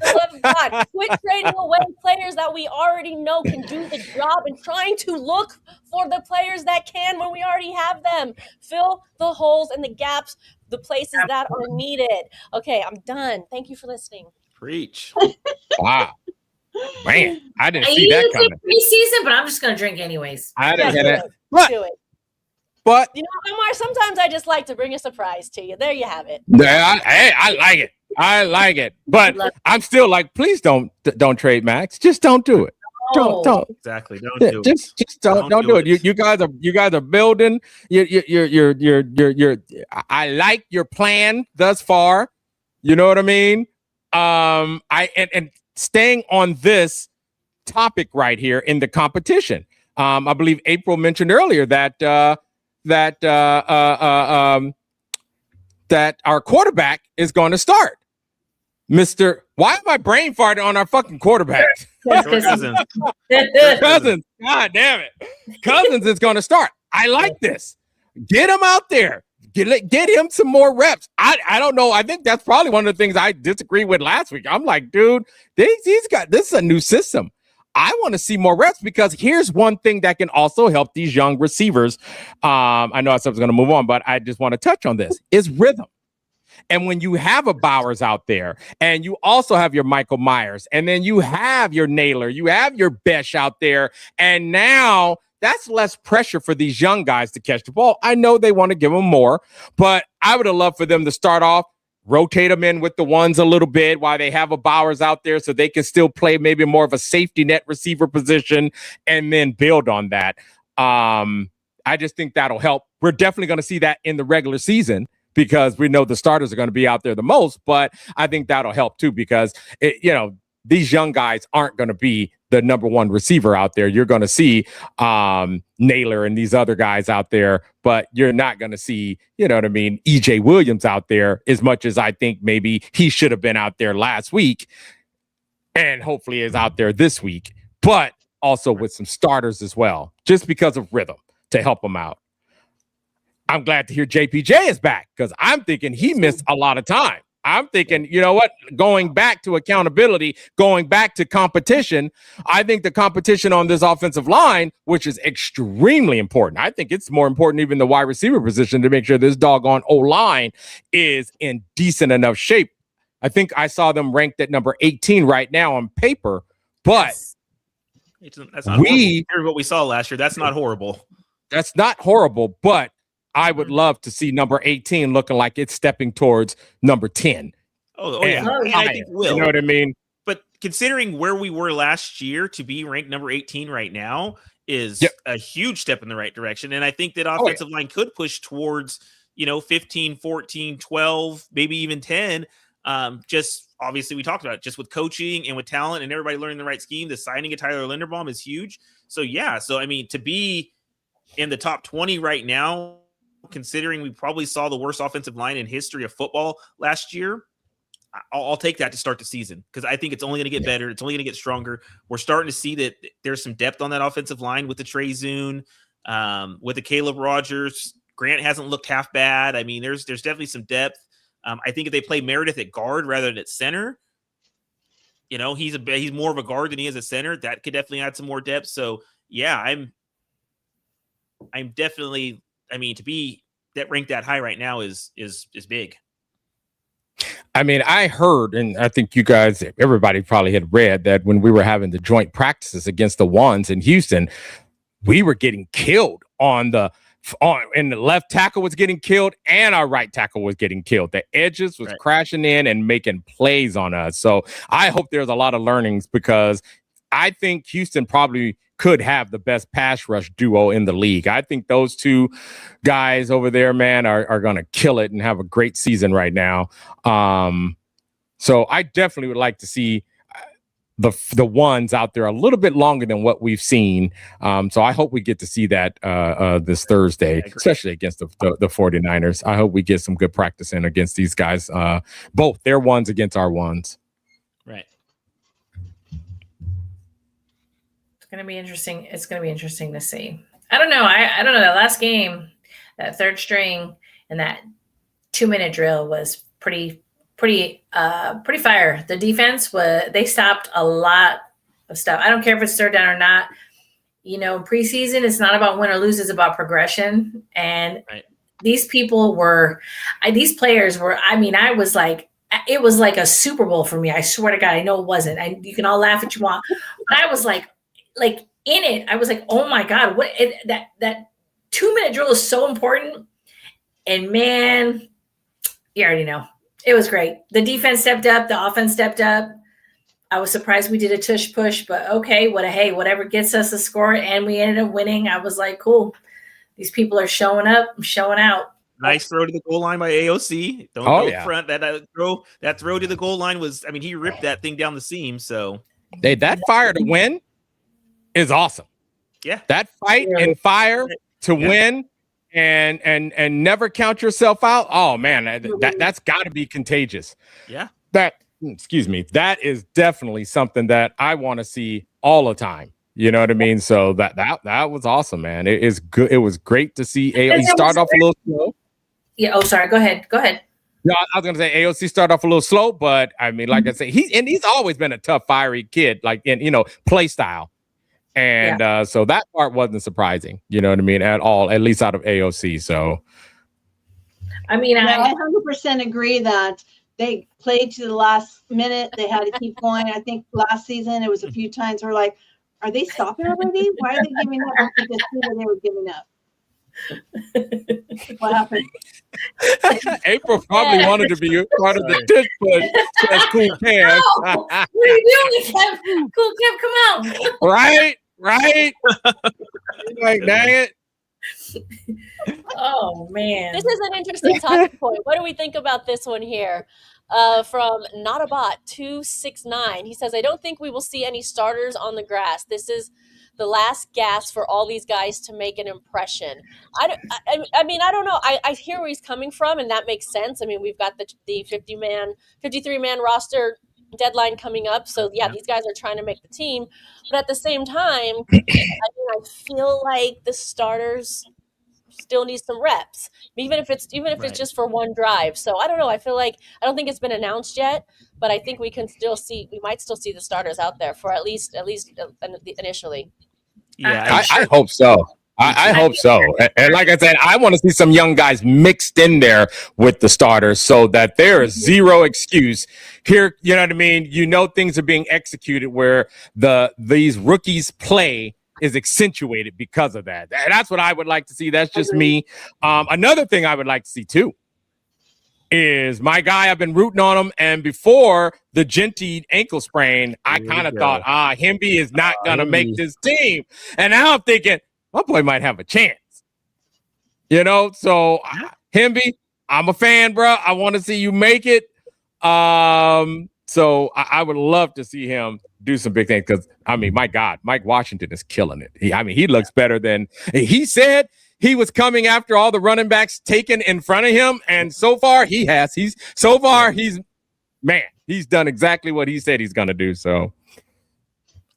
For the love of God, quit trading away players that we already know can do the job and trying to look for the players that can when we already have them. Fill the holes and the gaps, the places that are needed. Okay, I'm done. Thank you for listening. Preach. Wow. Man, I didn't see that coming. Preseason, but I'm just going to drink anyways. I didn't get it. Do it. But you know, Omar, sometimes I just like to bring a surprise to you. There you have it. Yeah, I like it. I like it. But I'm still like, please don't trade Max. Just don't do it. Don't. Exactly. Don't do it. Just don't do it. You guys are building. You're I like your plan thus far. You know what I mean? And staying on this topic right here in the competition. I believe April mentioned earlier that our quarterback is going to start. Why am I brain farting on our fucking quarterback? Cousins. Cousins. God damn it. Cousins is going to start. I like this. Get him out there. Get him some more reps. I don't know. I think that's probably one of the things I disagree with last week. I'm like, dude, this is a new system. I want to see more reps, because here's one thing that can also help these young receivers. I know I said I was going to move on, but I just want to touch on this, is rhythm. And when you have a Bowers out there, and you also have your Michael Myers, and then you have your Naylor, you have your Besh out there, and now that's less pressure for these young guys to catch the ball. I know they want to give them more, but I would have loved for them to start off, rotate them in with the ones a little bit while they have a Bowers out there so they can still play maybe more of a safety net receiver position, and then build on that. I just think that'll help. We're definitely going to see that in the regular season, because we know the starters are going to be out there the most, but I think that'll help too, because these young guys aren't going to be the number one receiver out there. You're going to see Naylor and these other guys out there, but you're not going to see, EJ Williams out there as much as I think maybe he should have been out there last week, and hopefully is out there this week, but also with some starters as well, just because of rhythm to help them out. I'm glad to hear JPJ is back, because I'm thinking he missed a lot of time. I'm thinking, you know what, going back to accountability, going back to competition, I think the competition on this offensive line, which is extremely important. I think it's more important even the wide receiver position, to make sure this doggone O-line is in decent enough shape. I think I saw them ranked at number 18 right now on paper, but that's not what we saw last year. That's not horrible. That's not horrible, but I would love to see number 18 looking like it's stepping towards number 10. Oh yeah. I think will. You know what I mean? But considering where we were last year, to be ranked number 18 right now is a huge step in the right direction. And I think that offensive line could push towards, 15, 14, 12, maybe even 10. Just obviously we talked about it, just with coaching and with talent and everybody learning the right scheme. The signing of Tyler Linderbaum is huge. So to be in the top 20 right now, considering we probably saw the worst offensive line in history of football last year, I'll take that to start the season, because I think it's only going to get better. It's only going to get stronger. We're starting to see that there's some depth on that offensive line with the Trey Zune, with the Caleb Rogers. Grant hasn't looked half bad. I mean, there's definitely some depth. I think if they play Meredith at guard rather than at center, he's more of a guard than he is a center. That could definitely add some more depth. So yeah, I'm definitely, to be that ranked that high right now is big. I mean, I heard, and I think you guys, everybody probably had read that when we were having the joint practices against the ones in Houston, we were getting killed and the left tackle was getting killed and our right tackle was getting killed. The edges was crashing in and making plays on us. So I hope there's a lot of learnings, because I think Houston probably could have the best pass rush duo in the league. I think those two guys over there, man, are going to kill it and have a great season right now. So I definitely would like to see the ones out there a little bit longer than what we've seen. So I hope we get to see that this Thursday, especially against the 49ers. I hope we get some good practice in against these guys, both their ones against our ones. Right. It's going to be interesting. It's going to be interesting to see. I don't know. I don't know. That last game, that third string and that 2-minute drill was pretty fire. The defense they stopped a lot of stuff. I don't care if it's third down or not. Preseason, it's not about win or lose. It's about progression. And these players were, I was like, it was like a Super Bowl for me. I swear to God, I know it wasn't. You can all laugh if you want, but I was like in it. I was like, oh my God, that 2-minute drill is so important. And man, you already know. It was great. The defense stepped up. The offense stepped up. I was surprised we did a tush push, but okay, whatever gets us a score, and we ended up winning. I was like, cool. These people are showing up, showing out. Nice throw to the goal line by AOC. Don't go front. That throw to the goal line was, he ripped that thing down the seam. So that fire to win is awesome. Yeah. That fight and fire to win. And never count yourself out. Oh man, that's got to be contagious. Yeah. That is definitely something that I want to see all the time. You know what I mean? So that was awesome, man. It is good. It was great to see AOC start off a little slow. Yeah. Oh, sorry. Go ahead. No, I was gonna say AOC started off a little slow, but like I say, he's always been a tough, fiery kid, like in play style. And so that part wasn't surprising, you know what I mean, at all, at least out of AOC. So, I 100% agree that they played to the last minute. They had to keep going. I think last season it was a few times we're like, are they stopping already? Why are they giving up? I could just see that they were giving up. What happened? April probably wanted to be part of the tush push. Says Cool Cam. What are you doing, Kev? Cool Cam, come out. Right. Like, dang it. Oh man. This is an interesting topic point. What do we think about this one here? From Notabot 269. He says, I don't think we will see any starters on the grass. This is the last gasp for all these guys to make an impression. I don't know. I hear where he's coming from, and that makes sense. We've got the 53-man roster deadline coming up. So, these guys are trying to make the team. But at the same time, I feel like the starters still need some reps, even if it's just for one drive. So I don't know. I feel like I don't think it's been announced yet, but I think we might still see the starters out there for at least initially. Yeah, I hope so. I hope so. And like I said, I want to see some young guys mixed in there with the starters so that there is zero excuse here. You know what I mean? Things are being executed where these rookies play is accentuated because of that. And that's what I would like to see. That's just me. Another thing I would like to see too is my guy. I've been rooting on him. And before the Genty ankle sprain, I kind of thought, Hemby is not going to make this team. And now I'm thinking, my boy might have a chance. You know, so Hemby, I'm a fan, bro. I want to see you make it. So I would love to see him do some big things because, I mean, my God, Mike Washington is killing it. He looks better than he said. He was coming after all the running backs taken in front of him, and so far he has. He's done exactly what he said he's going to do. So,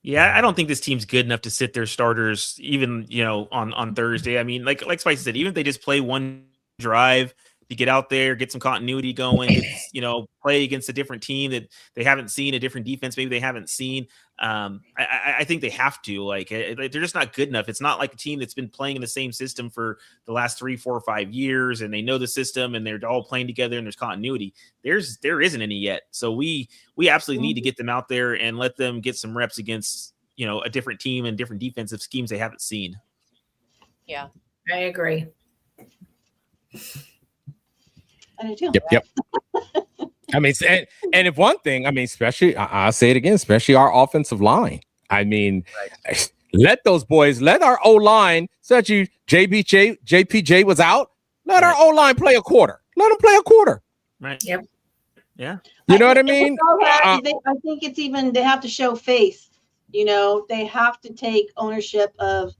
yeah, I don't think this team's good enough to sit their starters even, on Thursday. I mean, like Spicy said, even if they just play one drive to get out there, get some continuity going, play against a different team that they haven't seen, a different defense maybe they haven't seen. I think they have to. They're just not good enough. It's not like a team that's been playing in the same system for the last 3, 4, 5 years, and they know the system and they're all playing together and there's continuity. There isn't any yet. So we absolutely need to get them out there and let them get some reps against a different team and different defensive schemes they haven't seen. Yeah, I agree. I do too. Yep. I mean, and if one thing, I mean, especially, I'll say it again, especially our offensive line. I mean, let those boys, let our O-line, such as JPJ was out, let our O-line play a quarter. Let them play a quarter. Right. Yep. Yeah. You know what I mean? I think it's even, they have to show face. They have to take ownership of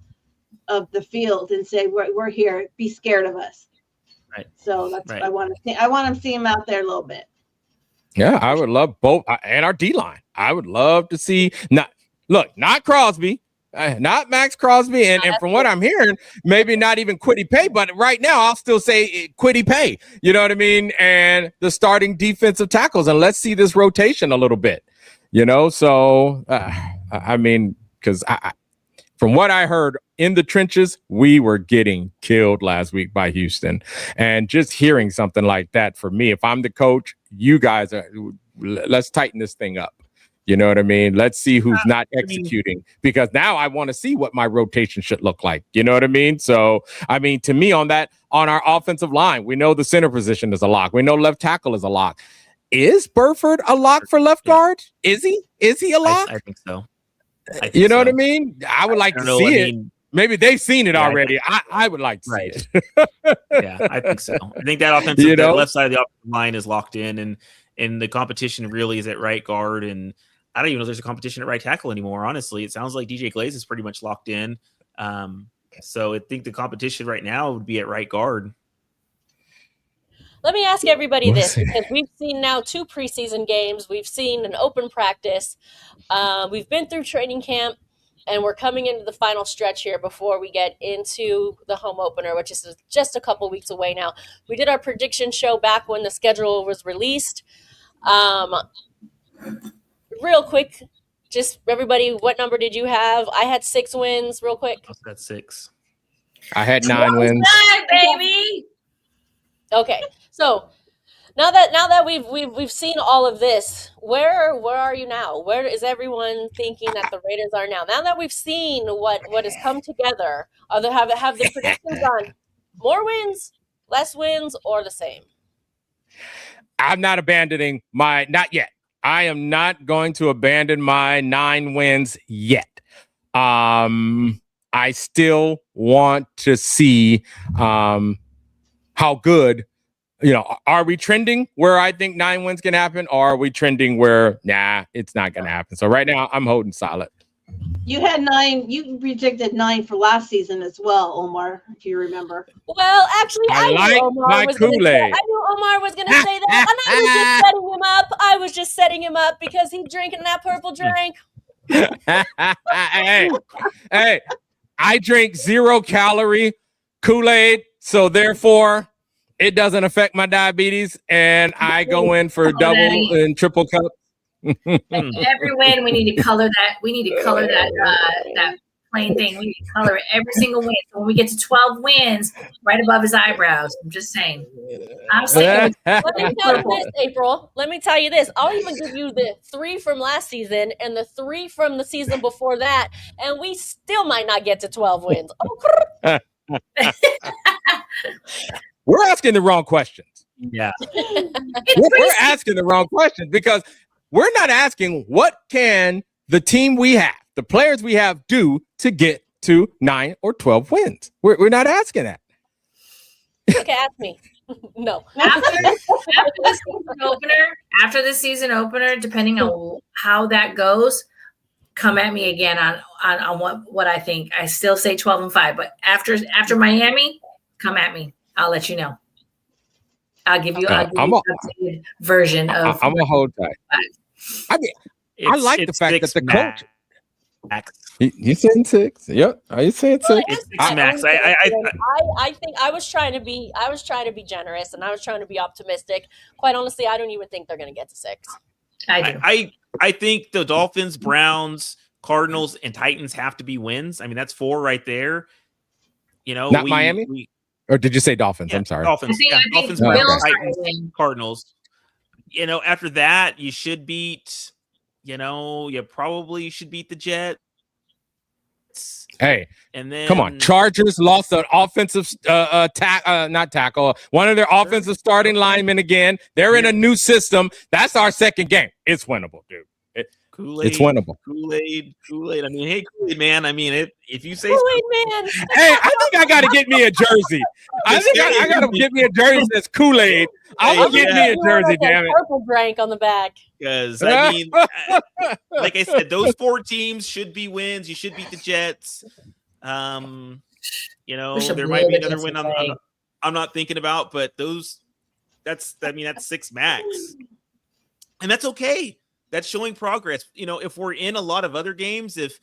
the field and say, we're here. Be scared of us. Right. So that's what I want to see. I want to see him out there a little bit. Yeah, I would love both, and our D-line. I would love to see not Crosby, not Max Crosby, and from what I'm hearing, maybe not even Kwity Paye, but right now I'll still say Kwity Paye. You know what I mean? And the starting defensive tackles, and let's see this rotation a little bit. So I mean, because from what I heard in the trenches, we were getting killed last week by Houston. And just hearing something like that for me, if I'm the coach, you guys let's tighten this thing up. You know what I mean? Let's see who's not executing, because now I want to see what my rotation should look like. You know what I mean? So, I mean, to me on our offensive line, we know the center position is a lock. We know left tackle is a lock. Is Burford a lock for left guard? Is he a lock? I think so. You know what I mean? I would like to see it. Maybe they've seen it already. I would like to see it. Yeah, I think so. I think that offensive, that left side of the offensive line is locked in, and the competition really is at right guard. And I don't even know if there's a competition at right tackle anymore. Honestly, it sounds like DJ Glaze is pretty much locked in. So I think the competition right now would be at right guard. Let me ask everybody this, because we've seen now 2 preseason games. We've seen an open practice. We've been through training camp, and we're coming into the final stretch here before we get into the home opener, which is just a couple weeks away now. We did our prediction show back when the schedule was released. Real quick, just everybody, what number did you have? I had 6 wins, real quick. I've got 6. I had 9 wins. Baby. Okay, so now that we've seen all of this, where are you now? Where is everyone thinking that the Raiders are now? Now that we've seen what has come together, have the predictions on more wins, less wins, or the same? I'm not abandoning not yet. I am not going to abandon my 9 wins yet. I still want to see how good, are we trending where I think 9 wins can happen, or are we trending where, it's not going to happen? So right now I'm holding solid. You had 9. You predicted 9 for last season as well, Omar, if you remember. Well, actually, I knew Omar was going to say that, and I was just setting him up because he's drinking that purple drink. Hey, I drink 0-calorie Kool-Aid, so therefore it doesn't affect my diabetes, and I go in for double and triple cup. Every win, we need to color that. We need to color that plain thing. We need to color it every single win. So when we get to 12 wins, right above his eyebrows. I'm just saying. Honestly, let me tell you this, April. Let me tell you this. I'll even give you the 3 from last season and the 3 from the season before that, and we still might not get to 12 wins. We're asking the wrong questions. Yeah. We're asking the wrong questions because we're not asking what can the team we have, the players we have, do to get to 9 or 12 wins. We're not asking that. Okay, ask me. No. After the season opener, depending on how that goes, come at me again on what I think. I still say 12-5, but after Miami, come at me. I'll let you know. I'll give you an updated version of. I'm gonna hold tight. I mean, I like the fact that the coach. You saying 6? Yep. Are you saying 6? It's 6 max. I think I was trying to be generous and I was trying to be optimistic. Quite honestly, I don't even think they're going to get to 6. I do. I think the Dolphins, Browns, Cardinals, and Titans have to be wins. I mean, that's 4 right there. You know, not Miami. Or did you say Dolphins? Yeah, I'm sorry. Dolphins. I think Dolphins, Browns, Titans, Cardinals. You know, after that, you should beat. You know, you probably should beat the Jets. Hey, and then come on, Chargers lost an offensive not tackle, one of their offensive starting linemen again. They're in a new system. That's our second game. It's winnable, dude. Kool-Aid, it's winnable. Kool-Aid. I mean, hey, Kool-Aid man. I mean, if you say Kool-Aid man, hey, I think I got to get me a jersey. I think I got to get me a jersey that's Kool-Aid. I'll get me a jersey, damn it. Purple drank on the back. Because I mean, like I said, those 4 teams should be wins. You should beat the Jets. You know, there might be another win I'm not thinking about, but that's 6 max, and that's okay. That's showing progress. You know, if we're in a lot of other games, if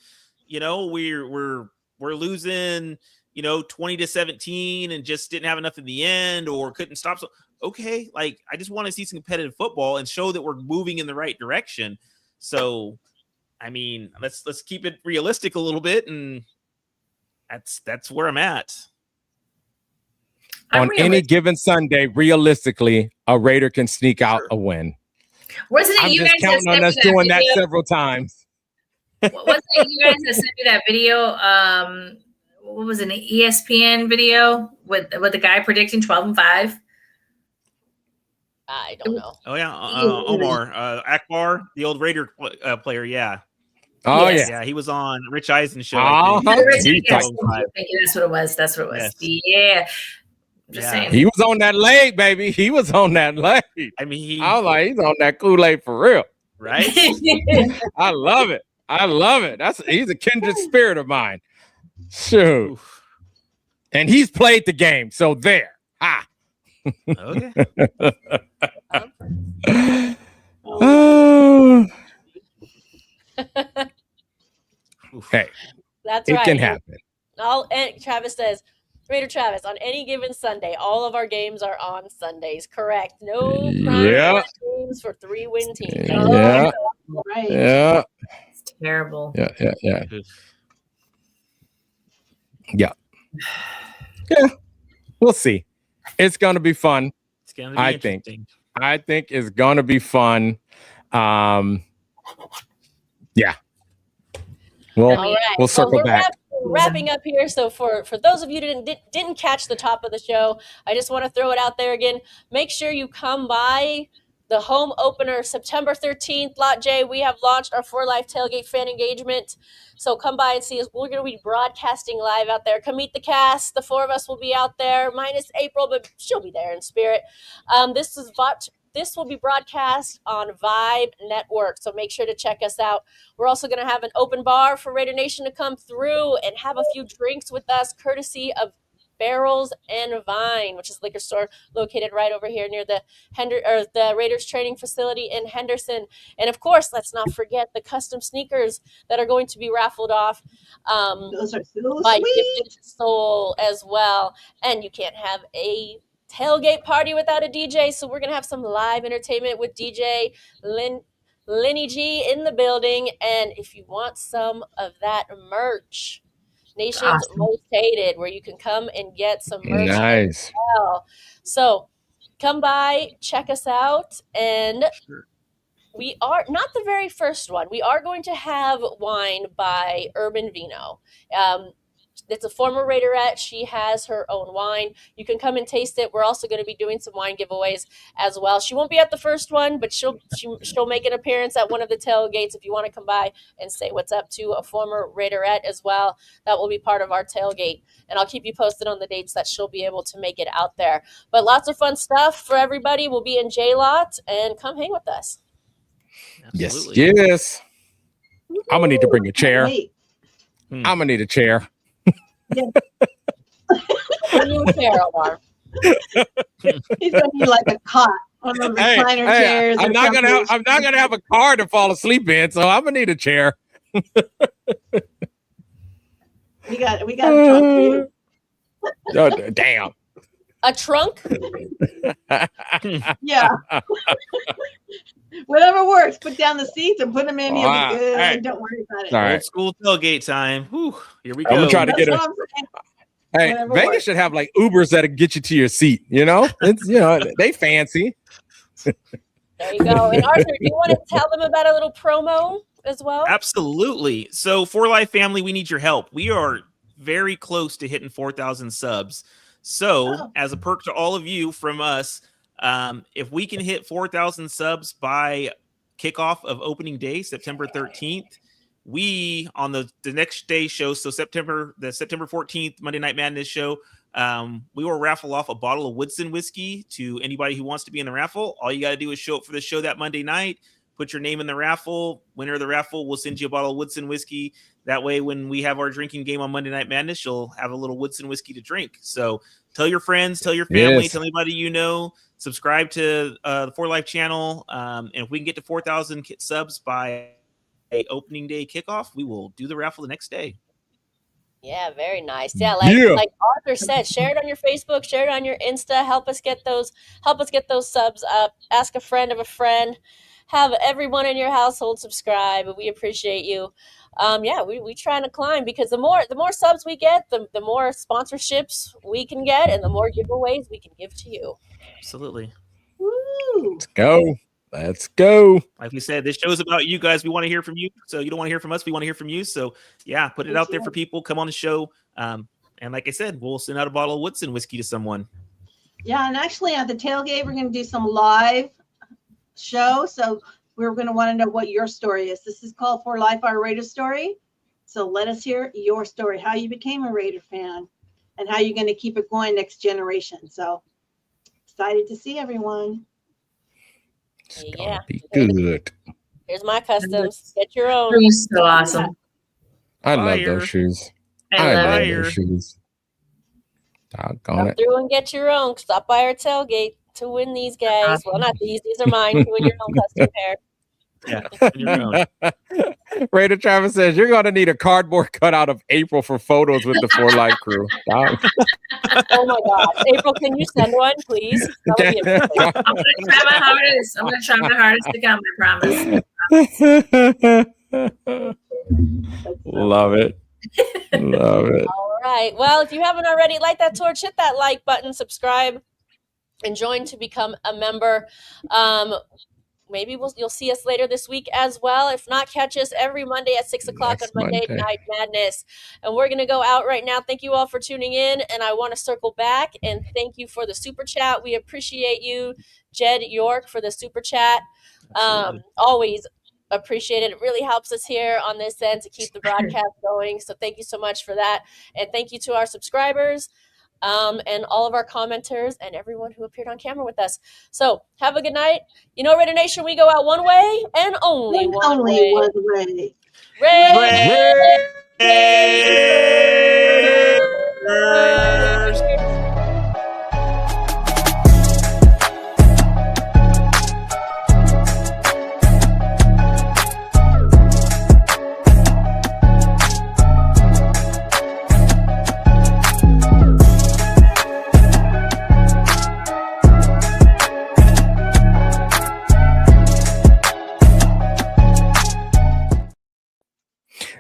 you know we're losing, you know, 20-17 and just didn't have enough in the end or couldn't stop. So okay, like I just want to see some competitive football and show that we're moving in the right direction. So, I mean, let's keep it realistic a little bit, and that's where I'm at. On any given Sunday, realistically, a Raider can sneak out a win. Wasn't it I'm you just guys counting on us doing that several times. Wasn't it you guys that sent me that video? What was it, an ESPN video with the guy predicting 12-5? I don't know. Oh yeah, Omar Akbar, the old Raider player. Yeah. Oh yes. yeah, he was on Rich Eisen's show. Thank you. That's what it was. That's what it was. Yes. Yeah. Just saying. He was on that leg, baby. He was on that leg. I mean, I was like, he's on that Kool-Aid for real. Right? I love it. He's a kindred spirit of mine. Shoot. Oof. And he's played the game. So there. Ha. Okay. Hey. That's right. It can happen. And Travis says, Raider Travis, on any given Sunday, all of our games are on Sundays. Correct. No games for 3-win teams. Yeah. Right. Yeah. It's terrible. Yeah. Yeah. We'll see. It's going to be fun. It's going to be interesting. I think it's going to be fun. Yeah. We'll circle back. Wrapping up here. So for those of you who didn't catch the top of the show, I just want to throw it out there again. Make sure you come by the home opener September 13th. Lot J, we have launched our For Life Tailgate fan engagement. So come by and see us. We're going to be broadcasting live out there. Come meet the cast. The 4 of us will be out there, minus April, but she'll be there in spirit. This will be broadcast on Vibe Network, so make sure to check us out. We're also going to have an open bar for Raider Nation to come through and have a few drinks with us, courtesy of Barrels and Vine, which is a liquor store located right over here near the Raiders training facility in Henderson. And of course, let's not forget the custom sneakers that are going to be raffled off Those are so by sweet. Gifted Soul as well. And you can't have a tailgate party without a DJ, so we're gonna have some live entertainment with DJ Lenny G in the building. And if you want some of that merch, Nation's Most Hated, where you can come and get some merch as well. So come by, check us out, and we are not the very first one. We are going to have wine by Urban Vino. It's a former Raiderette. She has her own wine. You can come and taste it. We're also going to be doing some wine giveaways as well. She won't be at the first one, but she'll make an appearance at one of the tailgates if you want to come by and say what's up to a former Raiderette as well. That will be part of our tailgate, and I'll keep you posted on the dates that she'll be able to make it out there. But lots of fun stuff for everybody. We'll be in J-Lot, and come hang with us. Absolutely. Yes. I'm gonna need to bring a chair. Wait. I'm gonna need a chair. Bring you a chair, Omar. He's gonna need like a cot, one of the recliner chairs. I'm not gonna have a car to fall asleep in, so I'm gonna need a chair. We got a trunk for you. Oh, damn. A trunk? Yeah. Whatever works. Put down the seats and put them in. You'll be good. Hey. Don't worry about it. All right. Old school tailgate time. Whew, here we go. I'm gonna try to get That's a. what I'm saying. Hey, Whatever Vegas works. should have like Ubers that'll get you to your seat. You know, it's they fancy. There you go. And Arthur, do you want to tell them about a little promo as well? Absolutely. So, For Life family, we need your help. We are very close to hitting 4,000 subs. So, as a perk to all of you from us, if we can hit 4,000 subs by kickoff of opening day, September 13th, we on the next day show, so September 14th, Monday Night Madness show, we will raffle off a bottle of Woodson whiskey to anybody who wants to be in the raffle. All you got to do is show up for the show that Monday night, put your name in the raffle. Winner of the raffle, we'll send you a bottle of Woodson whiskey. That way, when we have our drinking game on Monday Night Madness, you'll have a little Woodson whiskey to drink. So tell your friends, tell your family, Yes. tell anybody you know. Subscribe to the For Life channel. And if we can get to 4,000 subs by a opening day kickoff, we will do the raffle the next day. Yeah, very nice. Yeah, like Arthur said, share it on your Facebook, share it on your Insta. Help us get those subs up. Ask a friend of a friend. Have everyone in your household subscribe. We appreciate you. We trying to climb, because the more subs we get, the more sponsorships we can get, and the more giveaways we can give to you. Absolutely. Woo. Let's go. Like we said, this show is about you guys. We want to hear from you. So you don't want to hear from us. We want to hear from you. So yeah, put it out there for people. Come on the show. And like I said, we'll send out a bottle of Woodson whiskey to someone. Yeah, and actually at the tailgate, we're going to do some live show. So we're going to want to know what your story is. This is called For Life, Our Raider Story. So let us hear your story, how you became a Raider fan and how you're going to keep it going next generation. So excited to see everyone. Yeah. Be good. Here's my customs. Get your own. It was so awesome. I love Fire. those shoes. I love love it. those shoes. Doggone Come it. through and get your own. Stop by our tailgate to win these guys. Well, not these. These are mine. To win your own custom pair. Yeah. Your own. Raider Travis says you're gonna need a cardboard cutout of April for photos with the For Life crew. Dog. Oh my gosh. April, can you send one, please? That would be amazing. I'm gonna try my hardest. I'm gonna try my hardest to come. I promise. Love it. Love it. All right. Well, if you haven't already, light that torch, hit that like button, subscribe, and join to become a member. Maybe you'll see us later this week as well. If not, catch us every Monday at 6 o'clock on Monday Night Madness. And we're going to go out right now. Thank you all for tuning in. And I want to circle back and thank you for the super chat. We appreciate you, Jed York, for the super chat. Always appreciate it. It really helps us here on this end to keep the broadcast going. So thank you so much for that. And thank you to our subscribers. And all of our commenters and everyone who appeared on camera with us. So have a good night. You know, Raider Nation, we go out one way and only one way. One way. Raiders!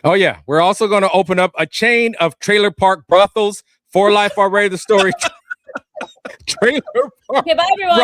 Oh yeah, we're also going to open up a chain of trailer park brothels. For Life, Our Raider Story. Trailer park. Okay, bye everyone.